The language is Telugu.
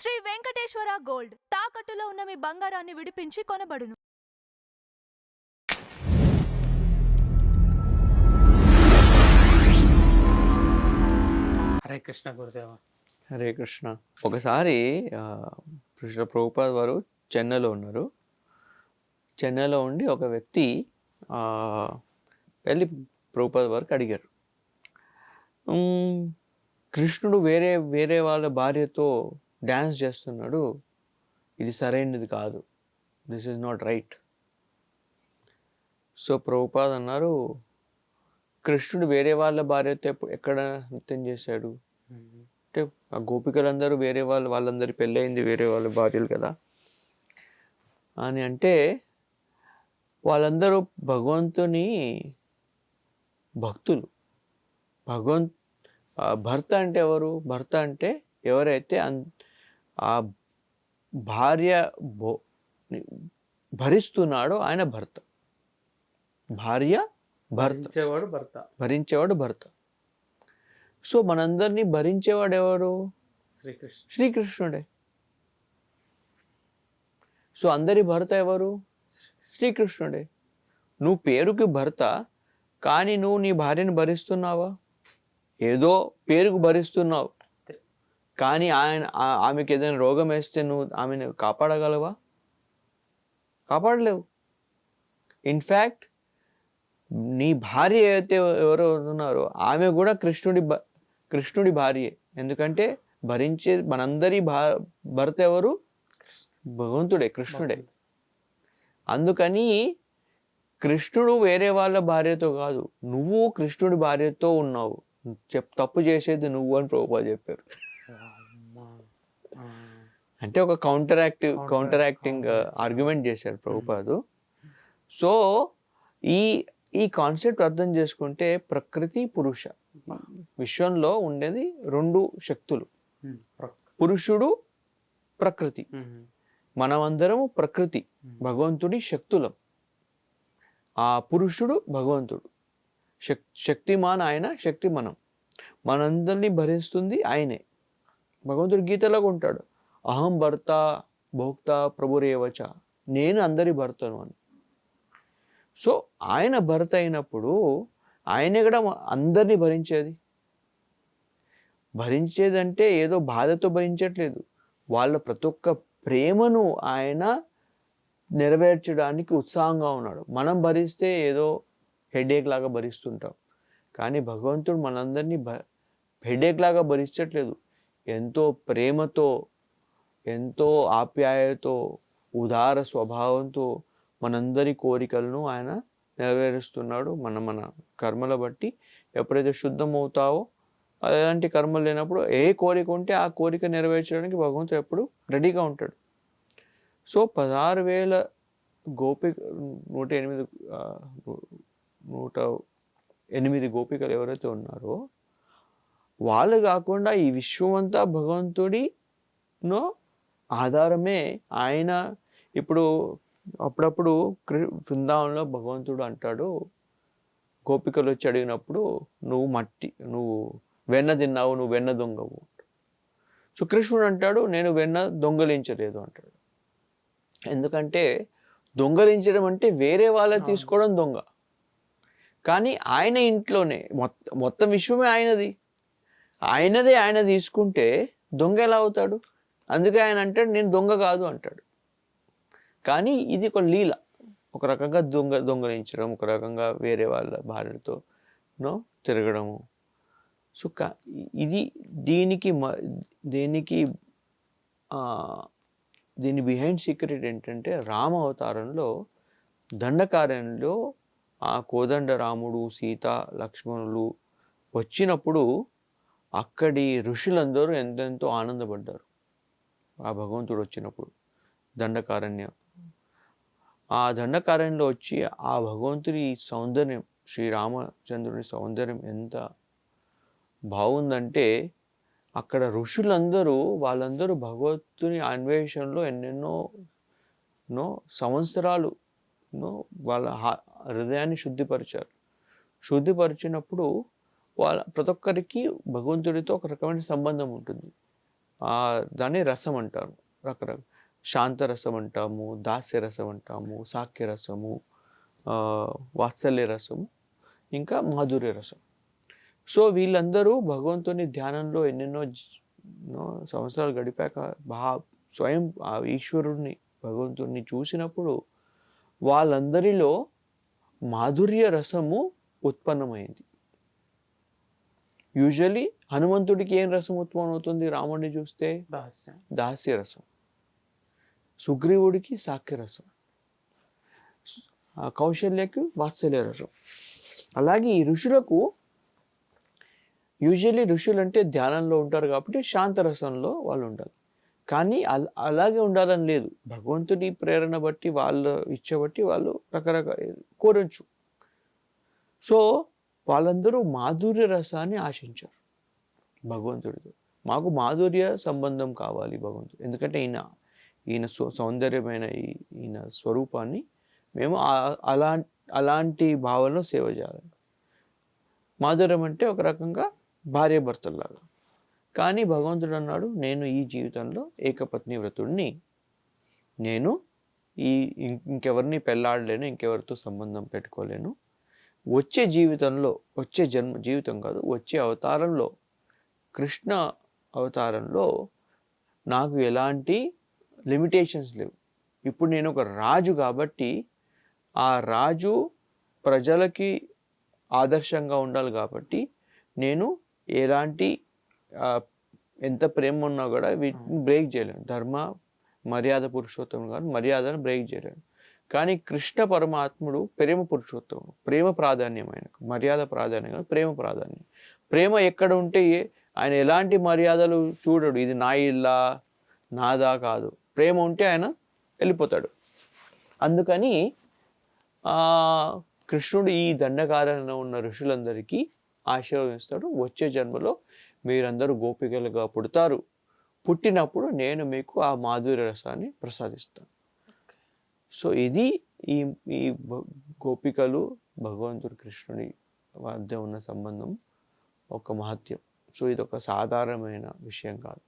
శ్రీ వెంకటేశ్వర గోల్డ్ తాకట్టులో ఉన్న మీ బంగారాన్ని విడిపించి కొనబడును. హరే కృష్ణ గురుదేవ. హరే కృష్ణ. ఒకసారి కృష్ణ ప్రభుపాద్ వారు చెన్నైలో ఉన్నారు. చెన్నైలో ఉండి ఒక వ్యక్తి వెళ్ళి ప్రభుపాద్ వారికి అడిగారు, కృష్ణుడు వేరే వాళ్ళ భార్యతో డ్యాన్స్ చేస్తున్నాడు, ఇది సరైనది కాదు, this is not right. So Prabhupad అన్నారు, కృష్ణుడు వేరే వాళ్ళ భార్యతో ఎక్కడ నృత్యం చేశాడు అంటే ఆ గోపికలందరూ వేరే వాళ్ళందరి పెళ్ళయింది వేరే వాళ్ళ భార్యలు కదా అని అంటే, వాళ్ళందరూ భగవంతుని భక్తులు. భర్త అంటే ఎవరు? భర్త అంటే ఎవరైతే ఆ భార్య భరిస్తున్నాడో ఆయన భర్త. భార్య భరించేవాడు భర్త. సో మనందరినీ భరించేవాడు ఎవరు? శ్రీకృష్ణుడే. సో అందరి భర్త ఎవరు? శ్రీకృష్ణుడే. నువ్వు పేరుకి భర్త, కానీ నువ్వు నీ భార్యను భరిస్తున్నావా? ఏదో పేరుకు భరిస్తున్నావు, కానీ ఆమెకి ఏదైనా రోగం వేస్తే నువ్వు ఆమెను కాపాడగలవా? కాపాడలేవు. ఇన్ఫ్యాక్ట్ నీ భార్య అయితే ఎవరో ఉన్నారో ఆమె కూడా కృష్ణుడి భార్యే. ఎందుకంటే భరించే మనందరి భర్త ఎవరు? భగవంతుడే, కృష్ణుడే. అందుకని కృష్ణుడు వేరే వాళ్ళ భార్యతో కాదు, నువ్వు కృష్ణుడి భార్యతో ఉన్నావు, తప్పు చేసేది నువ్వు అని ప్రభుపాద చెప్పారు. అంటే ఒక కౌంటర్ యాక్టింగ్ ఆర్గ్యుమెంట్ చేశారు ప్రభుపాదు. సో ఈ కాన్సెప్ట్ అర్థం చేసుకుంటే ప్రకృతి పురుష, విశ్వంలో ఉండేది రెండు శక్తులు, పురుషుడు ప్రకృతి. మనమందరము ప్రకృతి, భగవంతుడి శక్తులం. ఆ పురుషుడు భగవంతుడు, శక్తిమాన్ ఆయన, శక్తి మనం. మనందరినీ భరిస్తుంది ఆయనే. భగవంతుడు గీతలో ఉంటాడు, అహం భర్త భోక్త ప్రభురేవచ, నేను అందరి భర్తను అని. సో ఆయన భర్త అయినప్పుడు ఆయనే కూడా అందరినీ భరించేదంటే ఏదో బాధతో భరించట్లేదు, వాళ్ళ ప్రతి ఒక్క ప్రేమను ఆయన నెరవేర్చడానికి ఉత్సాహంగా ఉన్నాడు. మనం భరిస్తే ఏదో హెడేక్ లాగా భరిస్తుంటాం, కానీ భగవంతుడు మనందరినీ హెడేక్ లాగా భరించట్లేదు. ఎంతో ప్రేమతో, ఎంతో ఆప్యాయతో, ఉదార స్వభావంతో మనందరి కోరికలను ఆయన నెరవేరుస్తున్నాడు. మన కర్మల బట్టి ఎప్పుడైతే శుద్ధమవుతావో, అలాంటి కర్మలు లేనప్పుడు ఏ కోరిక ఉంటే ఆ కోరిక నెరవేర్చడానికి భగవంతుడు ఎప్పుడు రెడీగా ఉంటాడు. సో 16,000 గోపిక 108 గోపికలు ఎవరైతే ఉన్నారో వాళ్ళు కాకుండా ఈ విశ్వమంతా భగవంతుడినో ఆధారమే. ఆయన ఇప్పుడు అప్పుడప్పుడు బృందావనంలో భగవంతుడు అంటాడు, గోపికలు వచ్చి అడిగినప్పుడు నువ్వు వెన్న తిన్నావు, నువ్వు వెన్న దొంగవు. సో కృష్ణుడు అంటాడు, నేను వెన్న దొంగలించలేదు అంటాడు. ఎందుకంటే దొంగలించడం అంటే వేరే వాళ్ళ తీసుకోవడం దొంగ, కానీ ఆయన ఇంట్లోనే మొత్తం విశ్వమే ఆయనదే ఆయన తీసుకుంటే దొంగ ఎలా అవుతాడు? అందుకే ఆయన అంటాడు, నేను దొంగ కాదు అంటాడు. కానీ ఇది ఒక లీల, ఒక రకంగా దొంగలించడం, ఒక రకంగా వేరే వాళ్ళ భార్యతో తిరగడము. సో దీని బిహైండ్ సీక్రెట్ ఏంటంటే, రామ అవతారంలో దండకారణ్యంలో ఆ కోదండ రాముడు, సీత, లక్ష్మణులు వచ్చినప్పుడు అక్కడి ఋషులందరూ ఎంతెంతో ఆనందపడ్డారు ఆ భగవంతుడు వచ్చినప్పుడు. ఆ దండకారణ్యంలో వచ్చి ఆ భగవంతుడి సౌందర్యం, శ్రీరామచంద్రుని సౌందర్యం ఎంత బాగుందంటే, అక్కడ వాళ్ళందరూ భగవంతుని అన్వేషణలో ఎన్నెన్నో సంవత్సరాలు వాళ్ళ హృదయాన్ని శుద్ధిపరిచినప్పుడు ప్రతి ఒక్కరికి భగవంతుడితో ఒక రకమైన సంబంధం ఉంటుంది. దాన్ని రసం అంటారు. రకరకాల శాంతరసం అంటాము, దాస్య రసం అంటాము, సాక్య రసము, వాత్సల్య రసము, ఇంకా మాధుర్య రసం. సో వీళ్ళందరూ భగవంతుని ధ్యానంలో ఎన్నెన్నో సంవత్సరాలు గడిపాక స్వయం ఆ ఈశ్వరుడిని భగవంతుడిని చూసినప్పుడు వాళ్ళందరిలో మాధుర్య రసము ఉత్పన్నమైంది. యూజువలీ హనుమంతుడికి ఏం రసం ఉత్పన్నమవుతుంది రాముడిని చూస్తే? దాస్యం. దాస్య రసం. సుగ్రీవుడికి సాక్య రసం, కౌశల్యకి వాత్సల్య రసం. అలాగే ఈ ఋషులకు యూజువల్లీ ఋషులు అంటే ధ్యానంలో ఉంటారు కాబట్టి శాంతరసంలో వాళ్ళు ఉండాలి. కానీ అలాగే ఉండాలని లేదు. భగవంతుడి ప్రేరణ బట్టి వాళ్ళ ఇచ్చ బట్టి వాళ్ళు రకరకాల కోరొచ్చు. సో వాళ్ళందరూ మాధుర్య రసాన్ని ఆశించారు భగవంతుడితో. మాకు మాధుర్య సంబంధం కావాలి భగవంతుడు, ఎందుకంటే ఈయన సౌందర్యమైన ఈయన స్వరూపాన్ని మేము అలాంటి భావనలో సేవ చేయాలి. మాధుర్యం అంటే ఒక రకంగా భార్యాభర్తల్లాగా. కానీ భగవంతుడు అన్నాడు, నేను ఈ జీవితంలో ఏకపత్ని వ్రతుడిని, నేను ఇంకెవరిని పెళ్ళాడలేను, ఇంకెవరితో సంబంధం పెట్టుకోలేను. వచ్చే జీవితంలో, వచ్చే జీవితం కాదు, వచ్చే అవతారంలో, కృష్ణ అవతారంలో నాకు ఎలాంటి లిమిటేషన్స్ లేవు. ఇప్పుడు నేను ఒక రాజు కాబట్టి ఆ రాజు ప్రజలకి ఆదర్శంగా ఉండాలి కాబట్టి నేను ఎలాంటి ఎంత ప్రేమ ఉన్నా కూడా వీటిని బ్రేక్ చేయలేను. ధర్మ మర్యాద పురుషోత్తముడు కాదు, మర్యాదను బ్రేక్ చేయలేను. కానీ కృష్ణ పరమాత్ముడు ప్రేమ పురుషోత్తముడు, ప్రేమ ప్రాధాన్యమైన, మర్యాద ప్రాధాన్యం కాదు, ప్రేమ ప్రాధాన్యం. ప్రేమ ఎక్కడ ఉంటే ఆయన ఎలాంటి మర్యాదలు చూడడు. ఇది నా ఇల్లా నాదా కాదు, ప్రేమ ఉంటే ఆయన వెళ్ళిపోతాడు. అందుకని కృష్ణుడు ఈ దండకారణలో ఉన్న ఋషులందరికీ ఆశీర్వదిస్తాడు. వచ్చే జన్మలో మీరందరూ గోపికలుగా పుడతారు, పుట్టినప్పుడు నేను మీకు ఆ మాధుర్య రసాన్ని ప్రసాదిస్తాను. సో ఇది ఈ గోపికలు భగవంతుడు కృష్ణుడి మధ్య ఉన్న సంబంధం ఒక మహత్యం. సో ఇది ఒక సాధారణమైన విషయం కాదు.